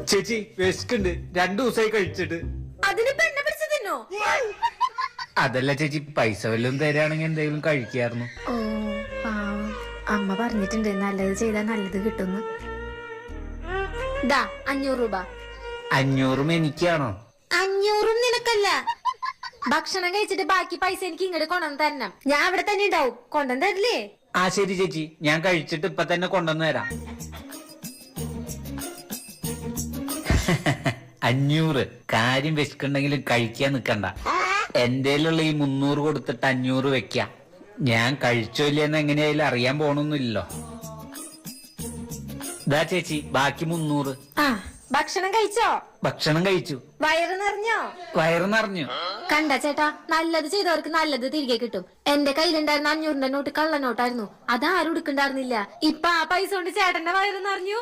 ചേച്ചി വിശക്കുണ്ട്, 2 ദിവസമായി കഴിച്ചിട്ട്. അതിനിപ്പോ എന്നെ പിടിച്ചു തിന്നോ? അതല്ല ചേച്ചി, പൈസ വല്ലതും തരാണെങ്കിൽ എന്തെങ്കിലും കഴിക്കായിരുന്നു. ഓ പാവം, അമ്മ പറഞ്ഞിട്ടുണ്ട് നല്ലത് ചെയ്താൽ നല്ലത് കിട്ടുന്നു. ദാ 500 രൂപ. 500 എനിക്കാണോ? 500 നിനക്കല്ല. ഭക്ഷണം കഴിച്ചിട്ട് ബാക്കി പൈസ എനിക്ക് ഇങ്ങോട്ട് കൊണ്ടുവന്ന് തരണം. ഞാൻ അവിടെ തന്നെ ഉണ്ടാവും, കൊണ്ടുവന്ന് തരില്ലേ? ആ ശരി ചേച്ചി, ഞാൻ കഴിച്ചിട്ട് ഇപ്പൊ തന്നെ കൊണ്ടുവന്ന് തരാം. 500 കാര്യം വിശക്കുണ്ടെങ്കിലും കഴിക്കാൻ നിക്കണ്ട. എന്റെയിലുള്ള ഈ 300 കൊടുത്തിട്ട് 500 വെക്കാം. ഞാൻ കഴിച്ചോ ഇല്ലെന്ന് എങ്ങനെയായാലും അറിയാൻ പോണൊന്നുമില്ലല്ലോ. ദാ ചേച്ചി ബാക്കി 300. ആ, ഭക്ഷണം കഴിച്ചോ? ഭക്ഷണം കഴിച്ചു. വയറ് നിറഞ്ഞോ? വയറ് നിറഞ്ഞു. കണ്ട ചേട്ടാ, നല്ലത് ചെയ്തവർക്ക് നല്ലത് തിരികെ കിട്ടും. എന്റെ കയ്യിലുണ്ടായിരുന്ന 500 നോട്ട് കള്ളനോട്ടായിരുന്നു, അതാരും എടുക്കണ്ടായിരുന്നില്ല. ഇപ്പൊ ആ പൈസ കൊണ്ട് ചേട്ടന്റെ വയറ് നിറഞ്ഞു.